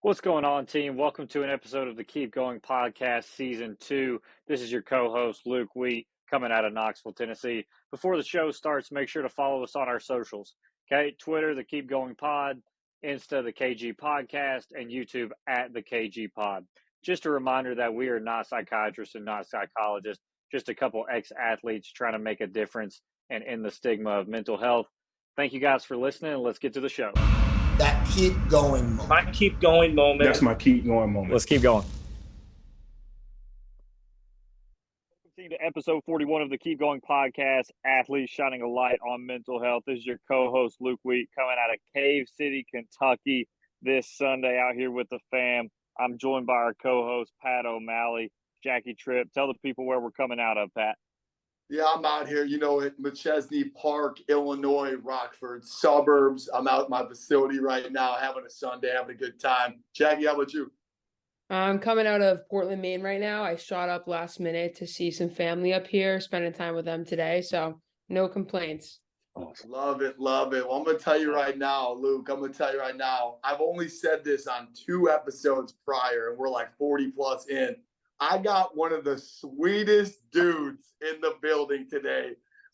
What's going on, team? Welcome to an episode of the Keep Going Podcast, Season 2. This is your co-host, Luke Wheat, coming out of Knoxville, Tennessee. Before the show starts, make sure to follow us on our socials, okay? Twitter, the Keep Going Pod, Insta, the KG Podcast, and YouTube at the KG Pod. Just a reminder that we are not psychiatrists and not psychologists, just a couple ex-athletes trying to make a difference and end the stigma of mental health. Thank you guys for listening, and let's get to the show. That keep going moment. My keep going moment. That's my keep going moment. Let's keep going. Welcome to episode 41 of the Keep Going Podcast, Athletes Shining a Light on Mental Health. This is your co-host, Luke Wheat, coming out of Cave City, Kentucky this Sunday out here with the fam. I'm joined by our co-host, Pat O'Malley, Jackie Tripp. Tell the people where we're coming out of, Pat. Yeah, I'm out here, at McChesney Park, Illinois, Rockford suburbs. I'm out at my facility right now, having a Sunday, having a good time. Jackie, how about you? I'm coming out of Portland, Maine right now. I shot up last minute to see some family up here, spending time with them today. So no complaints. Awesome. Love it. Well, I'm going to tell you right now, Luke, I've only said this on 2 episodes prior, and we're like 40 plus in. I got one of the sweetest dudes in the building today,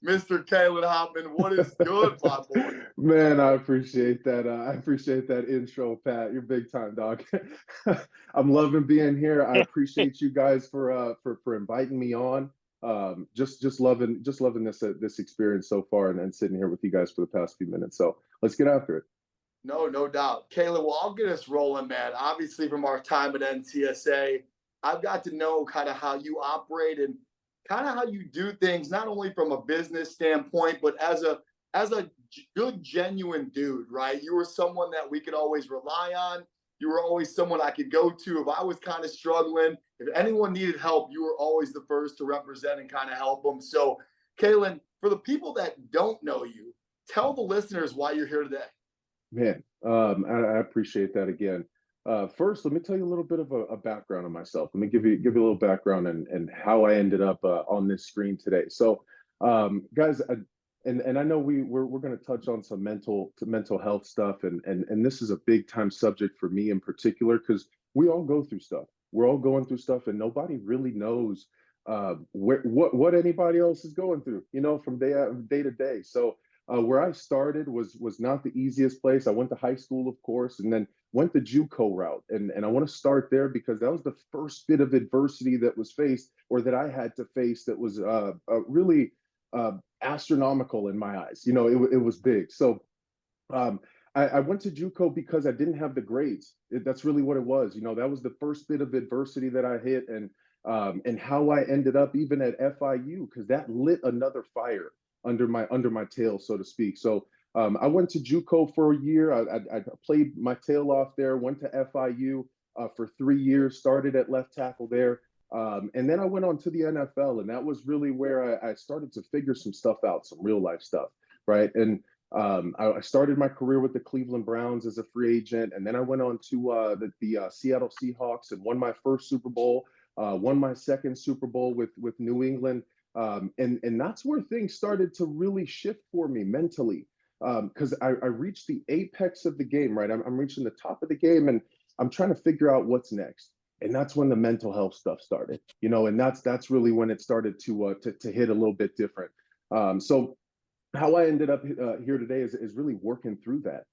Mr. Caylinhauptmann. What is good, my boy? Man, I appreciate that. I appreciate that intro, Pat. You're big time, dog. I'm loving being here. I appreciate you guys for inviting me on. Just loving this experience so far, and sitting here with you guys for the past few minutes. So let's get after it. No doubt, Caylin. Well, I'll get us rolling, man. Obviously, from our time at NCSA. I've got to know kind of how you operate and kind of how you do things, not only from a business standpoint, but as a good, genuine dude, right? You were someone that we could always rely on. You were always someone I could go to if I was kind of struggling. If anyone needed help, you were always the first to represent and kind of help them. So, Caylin, for the people that don't know you, tell the listeners why you're here today. Man, I appreciate that again. First, let me tell you a little bit of a background on myself. Let me give you a little background and how I ended up on this screen today. So, guys, and I know we're going to touch on some mental health stuff, and this is a big time subject for me in particular because we all go through stuff. We're all going through stuff, and nobody really knows what anybody else is going through, from day to day. So. Where I started was not the easiest place. I went to high school, of course, and then went the JUCO route. And I want to start there because that was the first bit of adversity that was faced or that I had to face that was really astronomical in my eyes. It was big. So I went to JUCO because I didn't have the grades. That's really what it was. That was the first bit of adversity that I hit and how I ended up even at FIU because that lit another fire under my tail, so to speak. So I went to JUCO for a year. I played my tail off there, went to FIU for 3 years, started at left tackle there. And then I went on to the NFL, and that was really where I started to figure some stuff out, some real life stuff, right? And I started my career with the Cleveland Browns as a free agent, and then I went on to the Seattle Seahawks and won my first Super Bowl, won my second Super Bowl with New England. And that's where things started to really shift for me mentally, because I reached the apex of the game, right? I'm reaching the top of the game, and I'm trying to figure out what's next. And that's when the mental health stuff started, and that's really when it started to hit a little bit different. So how I ended up here today is really working through that.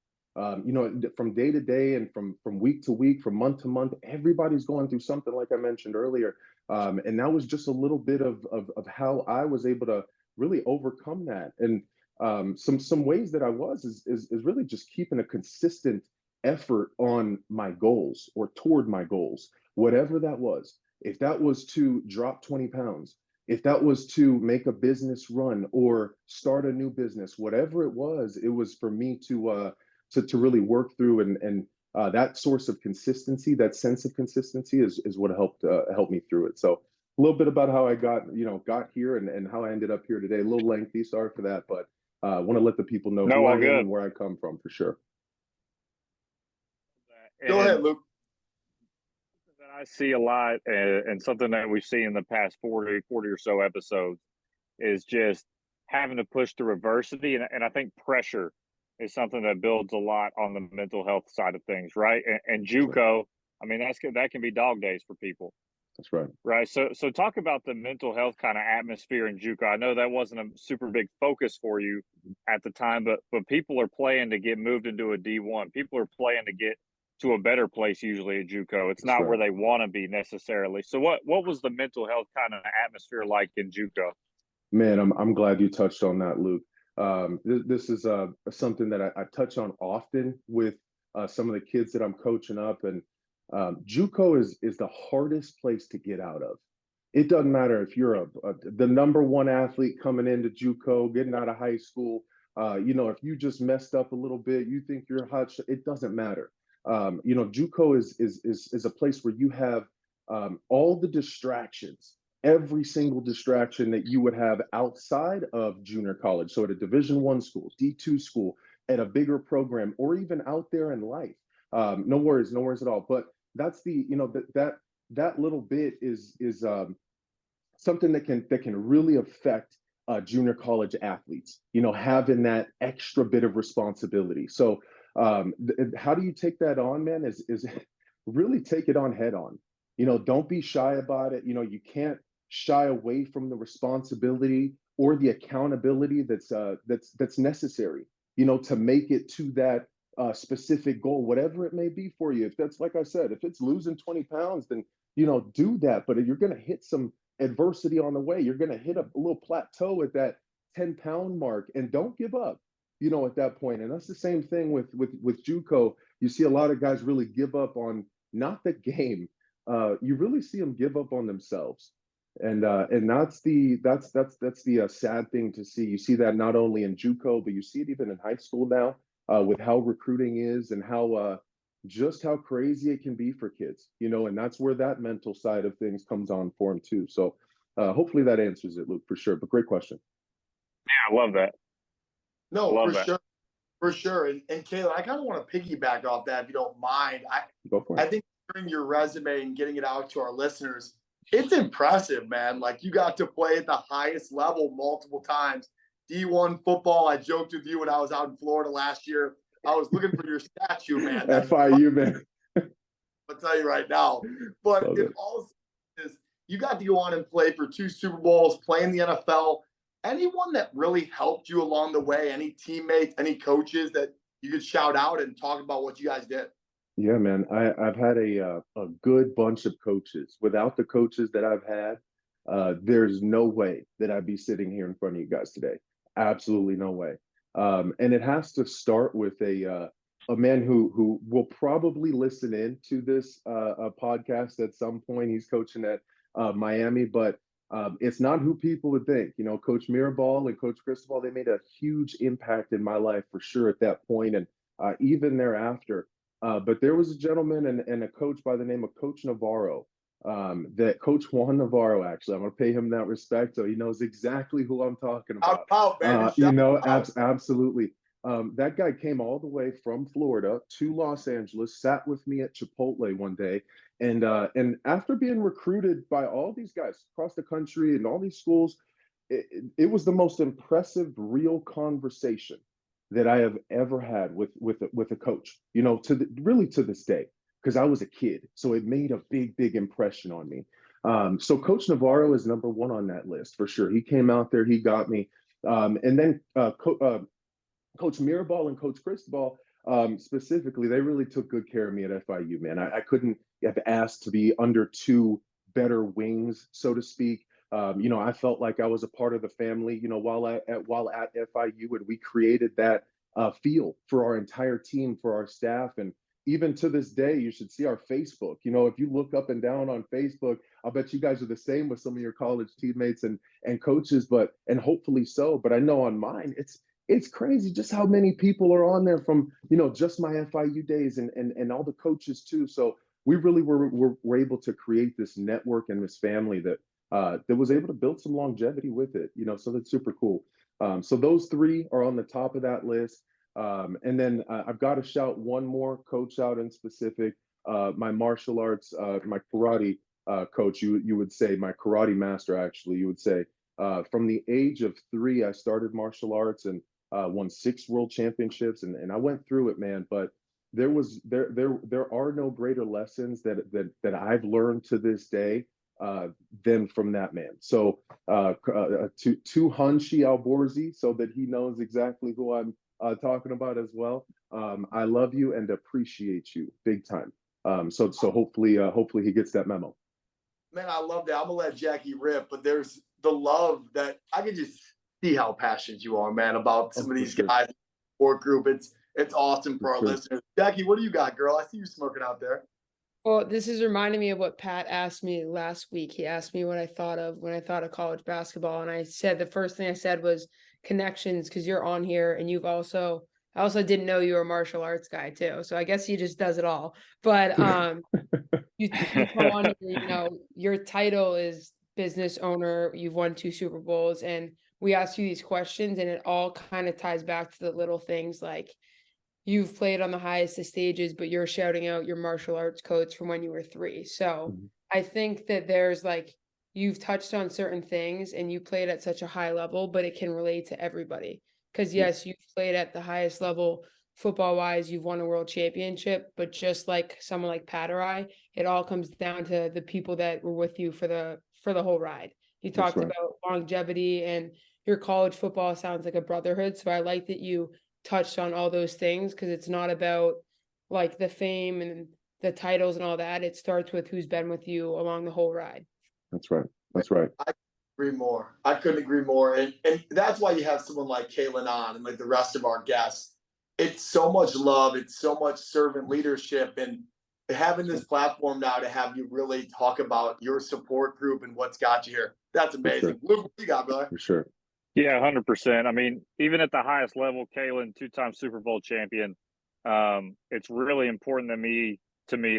From day to day and from week to week, from month to month, everybody's going through something like I mentioned earlier. And that was just a little bit of how I was able to really overcome that. And some ways that I was is really just keeping a consistent effort on my goals or toward my goals, whatever that was. If that was to drop 20 pounds, if that was to make a business run or start a new business, whatever it was for me to really work through and that source of consistency, that sense of consistency is what helped me through it. So a little bit about how I got here and how I ended up here today. A little lengthy, sorry for that, but I want to let the people know who I am and where I come from for sure. Go ahead, Luke. That I see a lot and something that we've seen in the past 40 or so episodes is just having to push through adversity and I think pressure is something that builds a lot on the mental health side of things, right? And That's right. JUCO, I mean, that can be dog days for people. That's right. Right. So talk about the mental health kind of atmosphere in JUCO. I know that wasn't a super big focus for you at the time, but people are playing to get moved into a D1. People are playing to get to a better place usually at JUCO. It's That's not right. where they want to be necessarily. So what was the mental health kind of atmosphere like in JUCO? Man, I'm glad you touched on that, Luke. This is something that I touch on often with some of the kids that I'm coaching up, and JUCO is the hardest place to get out of. It doesn't matter if you're the number one athlete coming into JUCO, getting out of high school. If you just messed up a little bit, you think you're hot. It doesn't matter. JUCO is a place where you have all the distractions, every single distraction that you would have outside of junior college. So at a Division I school, D2 school, at a bigger program, or even out there in life. No worries at all. But that's that little bit is something that can really affect junior college athletes. Having that extra bit of responsibility. So how do you take that on, man? Is really take it on head on. Don't be shy about it. You can't shy away from the responsibility or the accountability that's necessary, to make it to that specific goal, whatever it may be for you. If that's, like I said, if it's losing 20 pounds, then, do that. But if you're going to hit some adversity on the way, you're going to hit a little plateau at that 10-pound mark, and don't give up, at that point. And that's the same thing with JUCO. You see a lot of guys really give up on not the game. You really see them give up on themselves. And that's the sad thing to see. You see that not only in JUCO, but you see it even in high school now, with how recruiting is and how just how crazy it can be for kids, and that's where that mental side of things comes on for them too. So hopefully that answers it, Luke, for sure. But great question. Yeah, I love that. No, I for love that. sure. For sure. And Caylin, I kind of want to piggyback off that if you don't mind. Go for it. I think hearing your resume and getting it out to our listeners, it's impressive, man. Like, you got to play at the highest level multiple times. D1 football, I joked with you when I was out in Florida last year. I was looking for your statue, man. FIU, man. I'll tell you right now. But it also is, you got to go on and play for 2 Super Bowls, play in the NFL. Anyone that really helped you along the way, any teammates, any coaches that you could shout out and talk about what you guys did? Yeah, man. I've had a good bunch of coaches. Without the coaches that I've had, there's no way that I'd be sitting here in front of you guys today. Absolutely no way. And it has to start with a man who will probably listen in to this podcast at some point. He's coaching at Miami, but it's not who people would think. Coach Mirabal and Coach Cristobal, they made a huge impact in my life for sure at that point, and even thereafter. But there was a gentleman and a coach by the name of Coach Navarro, that Coach Juan Navarro, actually. I'm going to pay him that respect, so he knows exactly who I'm talking about. Out, baby. Absolutely. That guy came all the way from Florida to Los Angeles, sat with me at Chipotle one day, and after being recruited by all these guys across the country and all these schools, it was the most impressive, real conversation that I have ever had with a coach. Really to this day, because I was a kid, so it made a big impression on me. So Coach Navarro is number one on that list for sure. He came out there, he got me, and then Coach Mirabal and Coach Cristobal, specifically, they really took good care of me at FIU, man. I couldn't have asked to be under 2 better wings, so to speak. I felt like I was a part of the family, while at FIU, and we created that feel for our entire team, for our staff. And even to this day, you should see our Facebook. If you look up and down on Facebook, I'll bet you guys are the same with some of your college teammates and coaches, and hopefully so. But I know on mine, it's crazy just how many people are on there from, just my FIU days and all the coaches too. So we really were able to create this network and this family that was able to build some longevity with it, so that's super cool. So those 3 are on the top of that list. And then I've got to shout one more coach out in specific, my martial arts, my karate coach, you would say, my karate master, actually, you would say. From the age of 3, I started martial arts, and won 6 world championships, and I went through it, man. But there are no greater lessons that I've learned to this day than from that man. So to Hanshi Alborzi, so that he knows exactly who I'm talking about as well. I love you and appreciate you big time. So hopefully he gets that memo. Man, I love that. I'm gonna let Jackie rip, but there's the love that I can just see how passionate you are, man, about some of these guys in the support group. It's awesome for our listeners. Jackie, what do you got, girl? I see you smoking out there. Well, this is reminding me of what Pat asked me last week. He asked me what I thought of when I thought of college basketball, and I said the first thing I said was connections, because you're on here and I also didn't know you were a martial arts guy too. So I guess he just does it all. But you come on here, your title is business owner. You've won 2 Super Bowls, and we ask you these questions, and it all kind of ties back to the little things like you've played on the highest of stages, but you're shouting out your martial arts coach from when you were 3. So I think that there's you've touched on certain things and you played at such a high level, but it can relate to everybody. Because yes, you've played at the highest level football wise, you've won a world championship, but just like someone like Pat or I, it all comes down to the people that were with you for the whole ride. You talked about longevity, and your college football sounds like a brotherhood. So I like that you touched on all those things, because it's not about the fame and the titles and all that. It starts with who's been with you along the whole ride. That's right. That's right. I couldn't agree more. I couldn't agree more. And that's why you have someone like Caylin on, and the rest of our guests. It's so much love. It's so much servant leadership, and having this platform now to have you really talk about your support group and what's got you here. That's amazing. Luke, what you got, brother? For sure. Yeah, 100%. I mean, even at the highest level, Caylin, 2-time Super Bowl champion. It's really important to me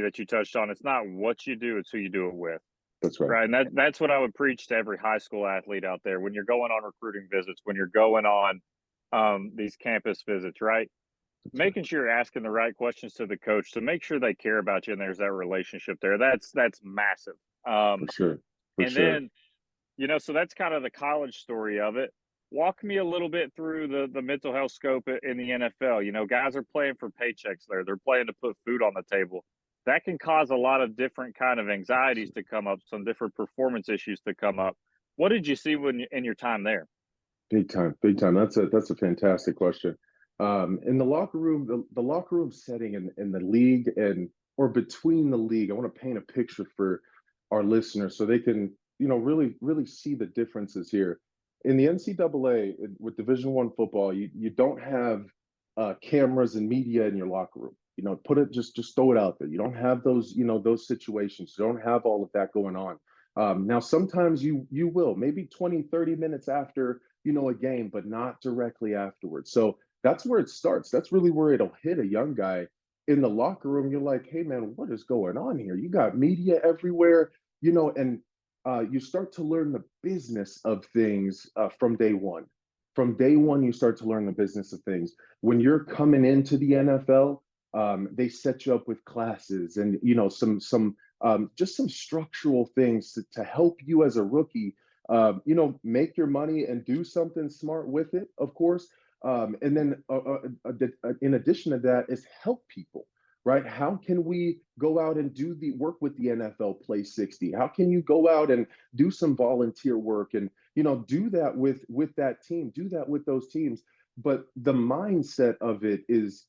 that you touched on. It's not what you do, it's who you do it with. That's right. Right. And that's what I would preach to every high school athlete out there when you're going on recruiting visits, when you're going on these campus visits, right? Making sure you're asking the right questions to the coach to make sure they care about you and there's that relationship there. That's massive. For sure. Then, so that's kind of the college story of it. Walk me a little bit through the mental health scope in the NFL. Guys are playing for paychecks there. They're playing to put food on the table. That can cause a lot of different kind of anxieties to come up, some different performance issues to come up. What did you see in your time there? Big time. That's a fantastic question. In the locker room, the locker room setting in the league or between the league, I want to paint a picture for our listeners so they can, really see the differences here. In the NCAA with Division I football, you don't have cameras and media in your locker room. Just throw it out there. You don't have those, those situations. You don't have all of that going on. Now, sometimes you will, maybe 20, 30 minutes after, a game, but not directly afterwards. So that's where it starts. That's really where it'll hit a young guy in the locker room. You're like, hey, man, what is going on here? You got media everywhere, and you start to learn the business of things from day one. From day one, you start to learn the business of things. When you're coming into the NFL, they set you up with classes and just some structural things to help you as a rookie, make your money and do something smart with it, of course. And then in addition to that is help people, right? How can we go out and do the work with the NFL Play 60? How can you go out and do some volunteer work and, do that with that team, do that with those teams? But the mindset of it is,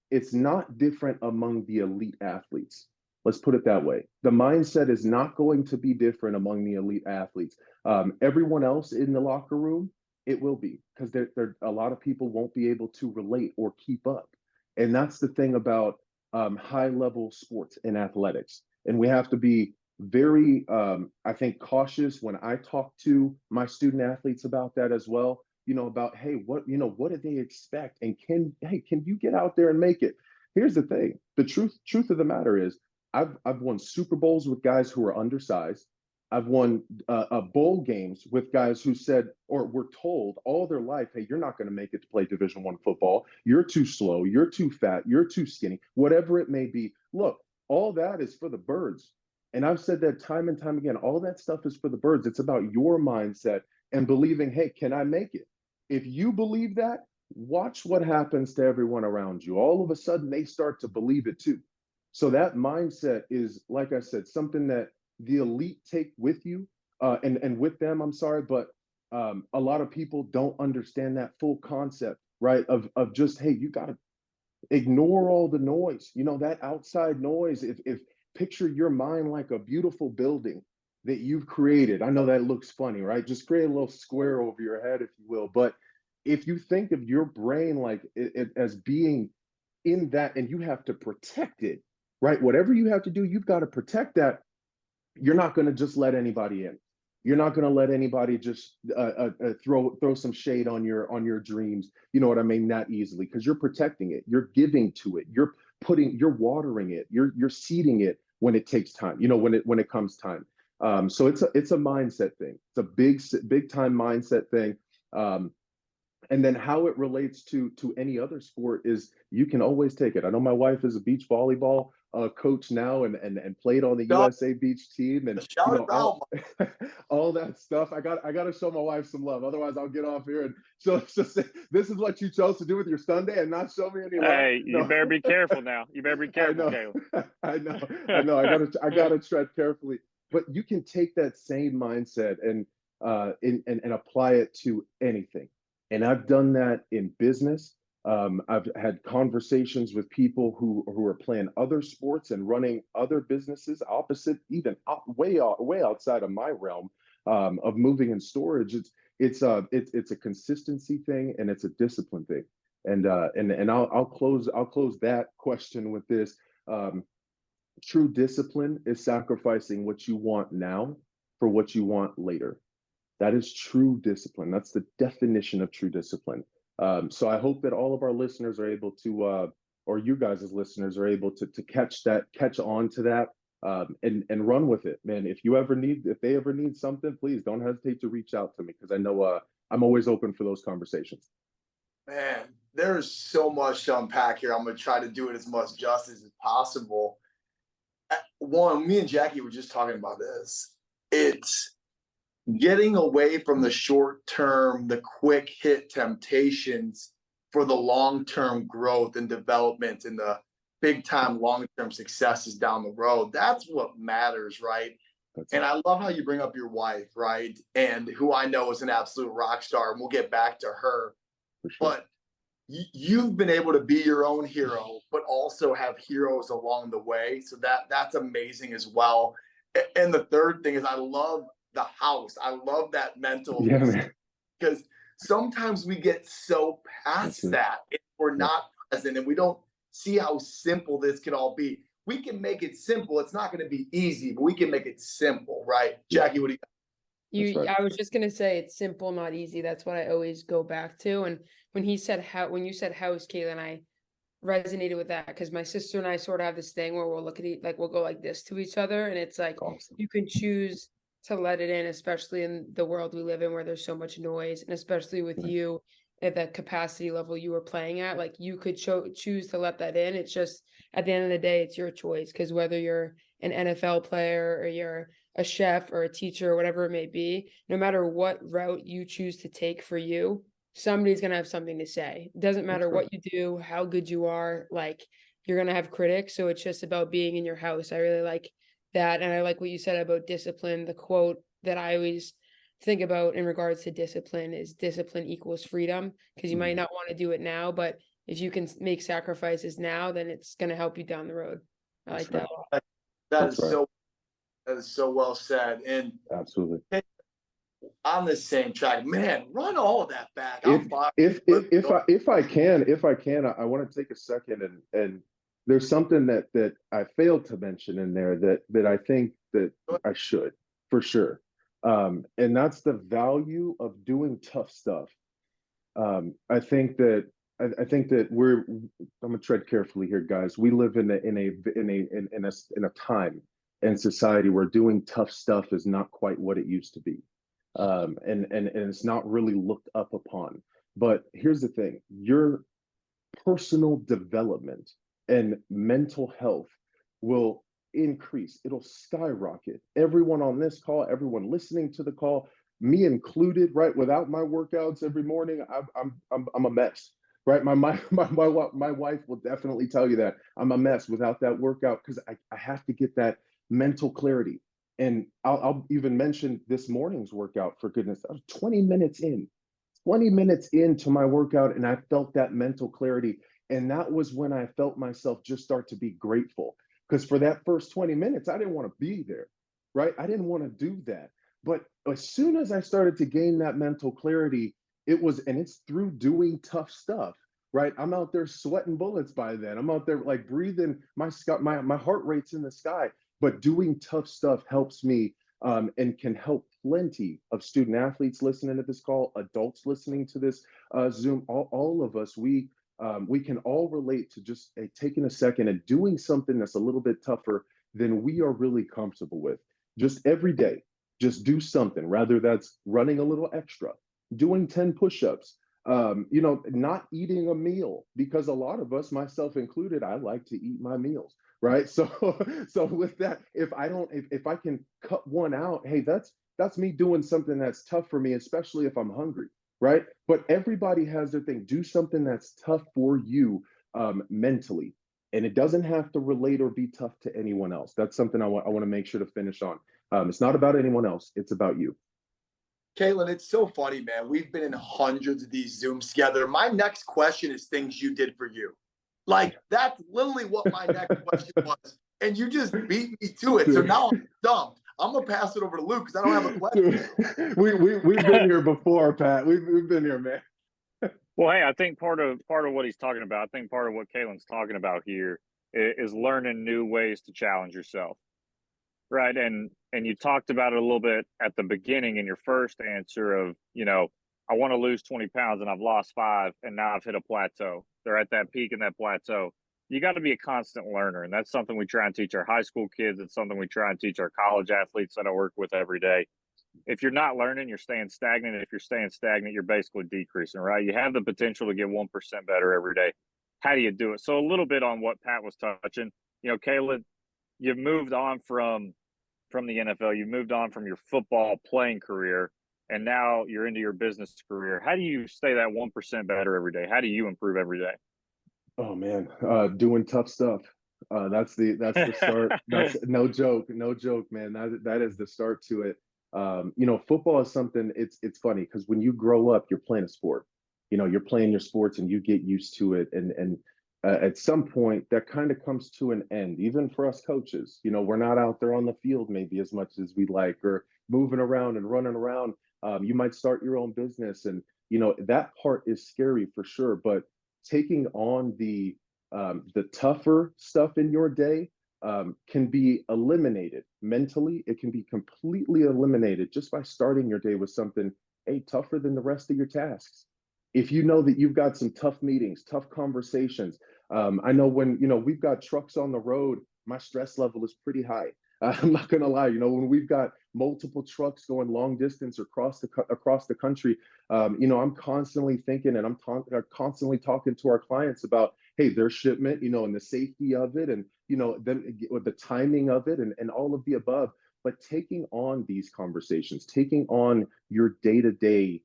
it's not different among the elite athletes. Let's put it that way. The mindset is not going to be different among the elite athletes. Everyone else in the locker room, it will be, because a lot of people won't be able to relate or keep up. And that's the thing about high-level sports and athletics. And we have to be very, I think, cautious when I talk to my student athletes about that as well. About, hey, what do they expect? And can you get out there and make it? Here's the thing. The truth of the matter is, I've won Super Bowls with guys who are undersized. I've won bowl games with guys who said or were told all their life, hey, you're not going to make it to play Division I football. You're too slow. You're too fat. You're too skinny, whatever it may be. Look, all that is for the birds. And I've said that time and time again. All that stuff is for the birds. It's about your mindset and believing, hey, can I make it? If you believe that, watch what happens to everyone around you. All of a sudden, they start to believe it too. So that mindset is, like I said, something that the elite take with you, and with them. I'm sorry, but a lot of people don't understand that full concept, right? Of just, hey, you got to ignore all the noise. You know, that outside noise. If picture your mind like a beautiful building that you've created. I know that looks funny, right? Just create a little square over your head, if you will. But if you think of your brain like as being in that, and you have to protect it, right? Whatever you have to do, you've got to protect that. You're not going to just let anybody in. You're not going to let anybody just throw some shade on your dreams. You know what I mean? That easily, because you're protecting it. You're giving to it. You're watering it. You're seeding it when it takes time. You know, when it comes time. So it's a mindset thing. It's a big time mindset thing. And then how it relates to any other sport is you can always take it. I know my wife is a beach volleyball coach now, and played on the USA beach team, and you know all that stuff. I got to show my wife some love, otherwise I'll get off here and she'll say, "This is what you chose to do with your Sunday and not show me any love." Hey, you better be careful now. You better be careful, Caylin. I know. I gotta tread carefully. But you can take that same mindset and apply it to anything. And I've done that in business. I've had conversations with people who are playing other sports and running other businesses opposite, even way outside of my realm of moving and storage. It's a consistency thing, and it's a discipline thing. And I'll close that question with this. True discipline is sacrificing what you want now for what you want later. That is true discipline. That's the definition of true discipline. So I hope that all of our listeners are able to, or you guys as listeners are able to catch on to that, and run with it, man. If they ever need something, please don't hesitate to reach out to me, because I know I'm always open for those conversations. Man, there's so much to unpack here. I'm going to try to do it as much justice as possible. One, me and Jackie were just talking about this. It's getting away from the short term, the quick hit temptations for the long term growth and development and the big time long term successes down the road. That's what matters, right? And I love how you bring up your wife, right? And who I know is an absolute rock star, and we'll get back to her. For sure. But you've been able to be your own hero, but also have heroes along the way. So that's amazing as well. And the third thing is, I love the house. I love that mental, because sometimes we get so past that if we're not present, and we don't see how simple this can all be. We can make it simple. It's not going to be easy, but we can make it simple, right? Jackie, what do you right. I was just gonna say it's simple, not easy. That's what I always go back to. And when you said house, Caylin, I resonated with that, because my sister and I sort of have this thing where we'll look at we'll go like this to each other, and it's like awesome. You can choose to let it in, especially in the world we live in where there's so much noise, and especially with you at that capacity level you were playing at, like you could choose to let that in. It's just at the end of the day, it's your choice, because whether you're an NFL player or you're a chef or a teacher or whatever it may be, no matter what route you choose to take for you, somebody's going to have something to say. It doesn't matter what you do, how good you are, like you're going to have critics. So it's just about being in your house. I really like that. And I like what you said about discipline. The quote that I always think about in regards to discipline is discipline equals freedom, because you might not want to do it now, but if you can make sacrifices now, then it's going to help you down the road. I like that a lot. That is so well said. And absolutely on the same track, man, run all of that back. If I can, I want to take a second, and there's something that I failed to mention in there that I think that I should, for sure. And that's the value of doing tough stuff. I think that I'm gonna tread carefully here, guys. We live in a time and society where doing tough stuff is not quite what it used to be. And it's not really looked up upon. But here's the thing: your personal development and mental health will increase. It'll skyrocket. Everyone on this call, everyone listening to the call, me included, right? Without my workouts every morning, I'm a mess, right? My wife will definitely tell you that I'm a mess without that workout, because I have to get that mental clarity. And I'll even mention this morning's workout, for goodness. I was 20 minutes into my workout, and I felt that mental clarity. And that was when I felt myself just start to be grateful. Because for that first 20 minutes, I didn't want to be there, right? I didn't want to do that. But as soon as I started to gain that mental clarity, and it's through doing tough stuff, right? I'm out there sweating bullets by then. I'm out there like breathing, my heart rate's in the sky. But doing tough stuff helps me, and can help plenty of student athletes listening to this call, adults listening to this Zoom. All of us, we can all relate to just taking a second and doing something that's a little bit tougher than we are really comfortable with. Just every day, just do something, rather that's running a little extra, doing 10 push-ups, not eating a meal, because a lot of us, myself included, I like to eat my meals, right? So so with that, if I can cut one out, hey, that's me doing something that's tough for me, especially if I'm hungry, right? But everybody has their thing. Do something that's tough for you, mentally, and it doesn't have to relate or be tough to anyone else. That's something I want to make sure to finish on. It's not about anyone else, it's about you. Caylin, it's so funny, man. We've been in hundreds of these Zooms together. My next question is things you did for you. Like, that's literally what my next question was. And you just beat me to it. So now I'm stumped. I'm going to pass it over to Luke because I don't have a question. We've been here before, Pat. We've been here, man. Well, hey, I think part of what he's talking about, I think part of what Caylin's talking about here is learning new ways to challenge yourself. Right. And you talked about it a little bit at the beginning in your first answer of, I want to lose 20 pounds and I've lost 5 and now I've hit a plateau. They're at that peak and that plateau. You got to be a constant learner. And that's something we try and teach our high school kids. It's something we try and teach our college athletes that I work with every day. If you're not learning, you're staying stagnant. If you're staying stagnant, you're basically decreasing, right? You have the potential to get 1% better every day. How do you do it? So a little bit on what Pat was touching, Caylin, you've moved on from the NFL, you've moved on from your football playing career, and now you're into your business career. How do you stay that 1% better every day? How do you improve every day? Oh man, doing tough stuff. That's the start. That's no joke, man. That is the start to it. Football is something. It's funny because when you grow up, you're playing a sport. You're playing your sports and you get used to it, and at some point that kind of comes to an end. Even for us coaches, we're not out there on the field maybe as much as we'd like, or moving around and running around. You might start your own business, and that part is scary for sure. But taking on the tougher stuff in your day can be eliminated mentally. It can be completely eliminated just by starting your day with something tougher than the rest of your tasks. If you know that you've got some tough meetings, tough conversations. I know when we've got trucks on the road, my stress level is pretty high. I'm not gonna lie. When we've got multiple trucks going long distance across the country, I'm constantly thinking, and I'm constantly talking to our clients about, hey, their shipment, and the safety of it, and then the timing of it, and all of the above. But taking on these conversations, taking on your day-to-day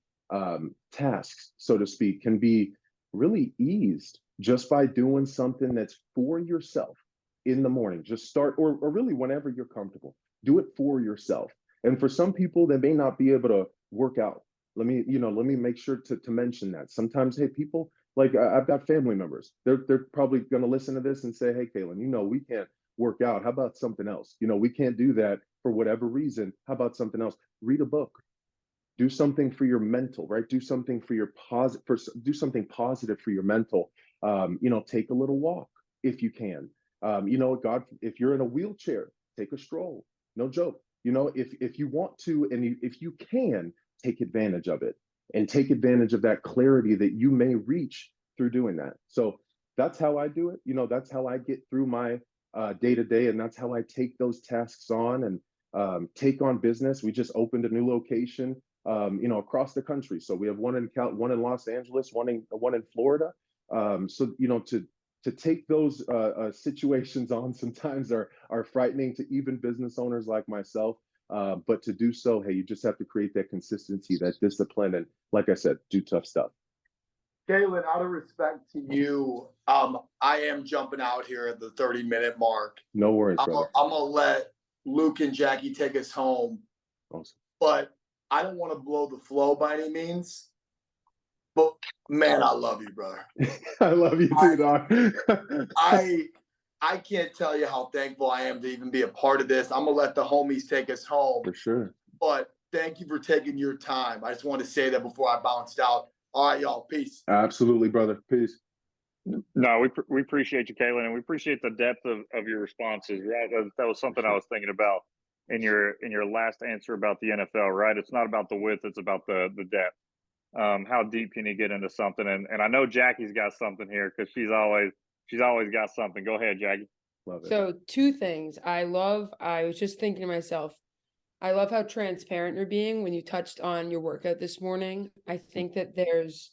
tasks, so to speak, can be really eased just by doing something that's for yourself in the morning. Just start, or really whenever you're comfortable, do it for yourself. And for some people that may not be able to work out, let me make sure to mention that sometimes, hey, people, like I've got family members, they're probably going to listen to this and say, hey, Caylin, we can't work out. How about something else? We can't do that for whatever reason. How about something else? Read a book. Do something for your mental, right? Do something for your do something positive for your mental. Take a little walk if you can. God, if you're in a wheelchair, take a stroll. No joke. If you want to, and if you can, take advantage of it, and take advantage of that clarity that you may reach through doing that. So that's how I do it. That's how I get through my day to day, and that's how I take those tasks on and take on business. We just opened a new location, across the country. So we have one in Los Angeles, one in Florida. So to take those situations on sometimes are frightening to even business owners like myself. But to do so, hey, you just have to create that consistency, that discipline, and like I said, do tough stuff. Caylin, out of respect to you, I am jumping out here at the 30-minute mark. No worries, brother. I'm gonna let Luke and Jackie take us home. Awesome. But I don't want to blow the flow by any means. But man, I love you, brother. I love you too, dog. I can't tell you how thankful I am to even be a part of this. I'm gonna let the homies take us home. For sure. But thank you for taking your time. I just want to say that before I bounced out. All right, y'all. Peace. Absolutely, brother. Peace. No, we appreciate you, Caylin, and we appreciate the depth of your responses. Right, that was something I was thinking about in your last answer about the NFL. Right, it's not about the width; it's about the depth. How deep can you get into something? And I know Jackie's got something here because she's always got something. Go ahead, Jackie. Love it. So 2 things. I was just thinking to myself, I love how transparent you're being when you touched on your workout this morning. I think that there's,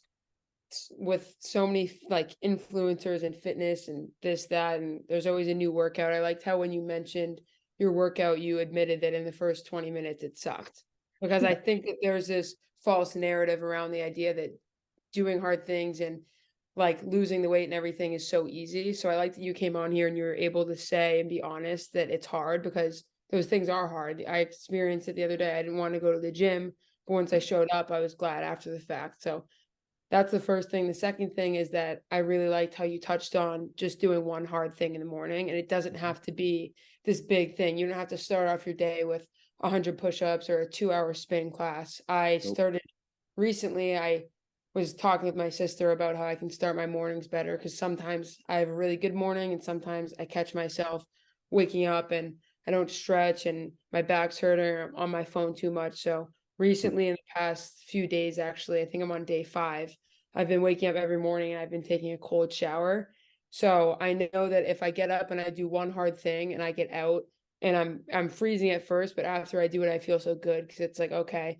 with so many like influencers and fitness and this, that, and there's always a new workout. I liked how when you mentioned your workout, you admitted that in the first 20 minutes it sucked. Because I think that there's this false narrative around the idea that doing hard things and like losing the weight and everything is so easy. So I like that you came on here and you were able to say and be honest that it's hard, because those things are hard. I experienced it the other day. I didn't want to go to the gym, but once I showed up, I was glad after the fact. So that's the first thing. The second thing is that I really liked how you touched on just doing one hard thing in the morning. And it doesn't have to be this big thing. You don't have to start off your day with 100 push-ups or a 2-hour spin class. I started recently, I was talking with my sister about how I can start my mornings better, because sometimes I have a really good morning and sometimes I catch myself waking up and I don't stretch and my back's hurting or I'm on my phone too much. So recently, in the past few days, actually, I think I'm on day 5, I've been waking up every morning and I've been taking a cold shower. So I know that if I get up and I do one hard thing and I get out and I'm freezing at first, but after I do it, I feel so good, because it's like, okay,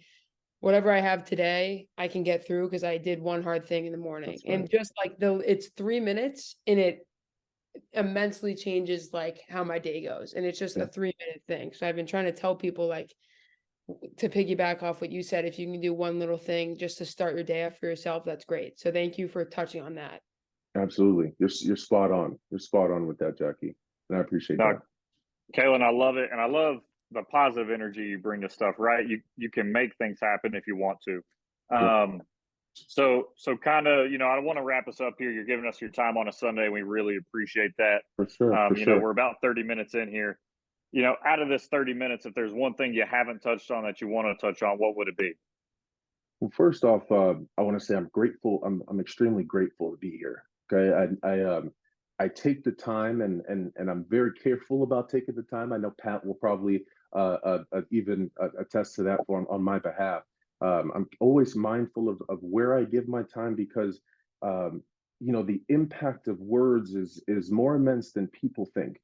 whatever I have today, I can get through because I did one hard thing in the morning. That's right. And just like it's 3 minutes and it immensely changes like how my day goes. And it's just a 3-minute thing. So I've been trying to tell people, like, to piggyback off what you said, if you can do one little thing just to start your day off for yourself, that's great. So thank you for touching on that. Absolutely. You're spot on. You're spot on with that, Jackie. And I appreciate that. Caylin, I love it. And I love the positive energy you bring to stuff, right? You can make things happen if you want to. So kind of, I want to wrap us up here. You're giving us your time on a Sunday. We really appreciate that. For sure. We're about 30 minutes in here. Out of this 30 minutes, if there's one thing you haven't touched on that you want to touch on, what would it be? Well, first off, I want to say I'm grateful. I'm extremely grateful to be here. Okay. I take the time and I'm very careful about taking the time. I know Pat will probably even attest to that on my behalf. I'm always mindful of where I give my time, because the impact of words is more immense than people think.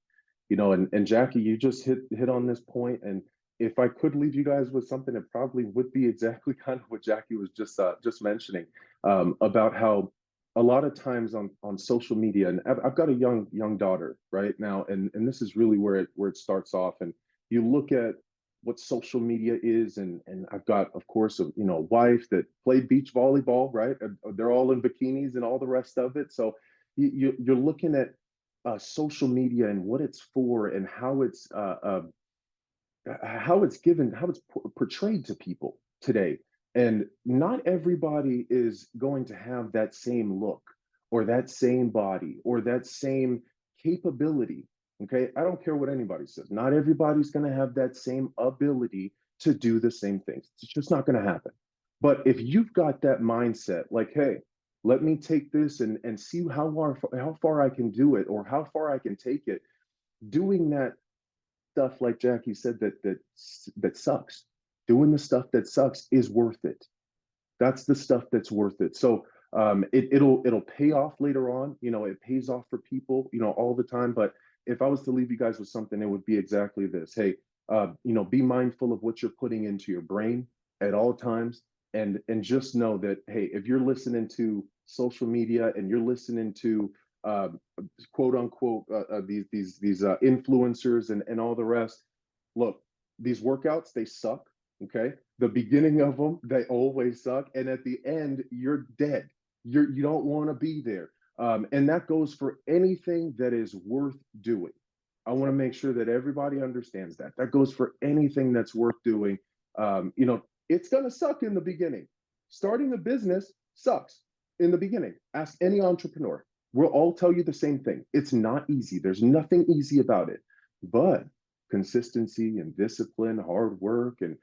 And Jackie, you just hit on this point, and if I could leave you guys with something, it probably would be exactly kind of what Jackie was just mentioning, about how a lot of times on social media, and I've got a young daughter right now, and this is really where it starts off. And you look at what social media is, and I've got, of course, a wife that played beach volleyball, right? They're all in bikinis and all the rest of it. So you're looking at social media and what it's for, and how it's portrayed to people today. And not everybody is going to have that same look or that same body or that same capability. Okay. I don't care what anybody says. Not everybody's going to have that same ability to do the same things. It's just not going to happen. But if you've got that mindset, like, hey, let me take this and see how far I can do it, or how far I can take it, doing that stuff, like Jackie said, that sucks. Doing the stuff that sucks is worth it. That's the stuff that's worth it. So it'll pay off later on. It pays off for people, all the time. But if I was to leave you guys with something, it would be exactly this. Hey, be mindful of what you're putting into your brain at all times. And just know that, hey, if you're listening to social media and you're listening to quote unquote these influencers and all the rest, look, these workouts, they suck. Okay. The beginning of them, they always suck. And at the end, you're dead. You don't want to be there. And that goes for anything that is worth doing. I want to make sure that everybody understands that. That goes for anything that's worth doing. It's going to suck in the beginning. Starting a business sucks in the beginning. Ask any entrepreneur. We'll all tell you the same thing. It's not easy. There's nothing easy about it. But consistency and discipline, hard work, and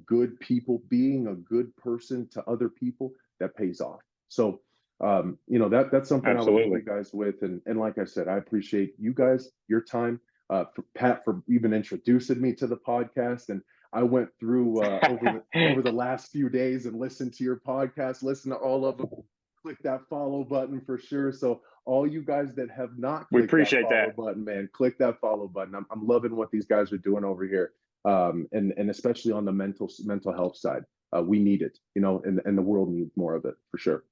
good people, being a good person to other people, that pays off. So that's something Absolutely. I would leave you guys with. And like I said, I appreciate you guys, your time, for Pat for even introducing me to the podcast. And I went through over the last few days and listened to your podcast, listen to all of them. Click that follow button for sure. So all you guys that have not We clicked appreciate that follow button, man, click that follow button. I'm loving what these guys are doing over here. And especially on the mental health side. We need it, and the world needs more of it for sure.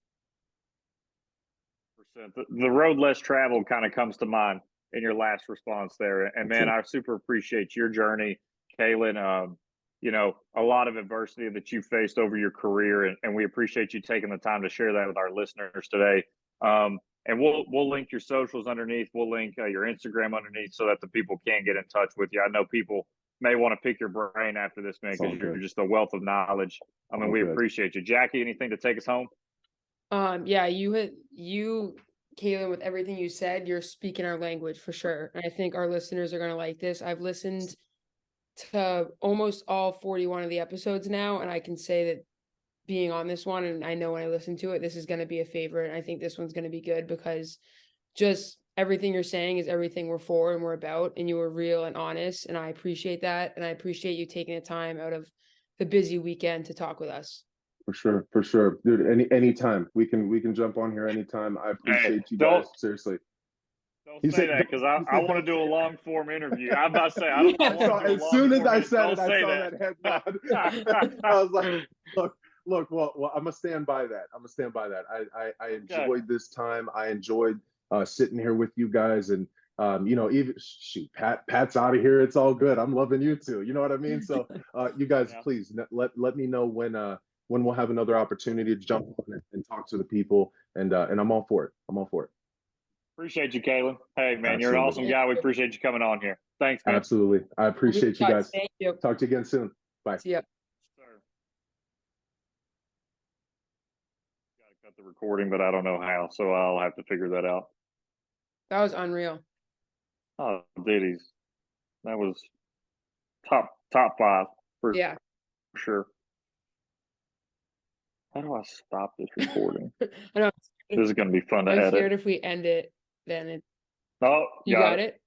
The road less traveled kind of comes to mind in your last response there. And man, I super appreciate your journey, Caylin. A lot of adversity that you faced over your career, and we appreciate you taking the time to share that with our listeners today. And we'll link your socials underneath. We'll link your Instagram underneath so that the people can get in touch with you. I know people may want to pick your brain after this, man, because you're just a wealth of knowledge. I mean, we appreciate you. Jackie, anything to take us home? Yeah, you, Caylin, with everything you said, you're speaking our language for sure. And I think our listeners are going to like this. I've listened to almost all 41 of the episodes now, and I can say that being on this one, and I know when I listen to it, this is going to be a favorite. And I think this one's going to be good because just everything you're saying is everything we're for and we're about, and you were real and honest, and I appreciate that. And I appreciate you taking the time out of the busy weekend to talk with us. For sure, dude. Anytime we can jump on here anytime. I appreciate you guys, seriously. Don't say that, because I want to do a long form interview. I'm about to say I don't want to do a long as soon as I said it, I saw that head nod. I was like, look. Well, I'm gonna stand by that. I enjoyed this time. I enjoyed sitting here with you guys, and even shoot, Pat's out of here. It's all good. I'm loving you too. You know what I mean? So, you guys, please let me know when we'll have another opportunity to jump on and talk to the people, and I'm all for it. Appreciate you, Caylin. Hey, man, You're an awesome guy. We appreciate you coming on here. Thanks, man. Absolutely. I appreciate you guys. Thank you. Talk to you again soon. Bye. See ya. Got to cut the recording, but I don't know how, so I'll have to figure that out. That was unreal. Oh, ditties. That was top 5 for sure. How do I stop this recording? I know. This is going to be fun to edit. I'm scared if we end it, then it. Oh, You got it?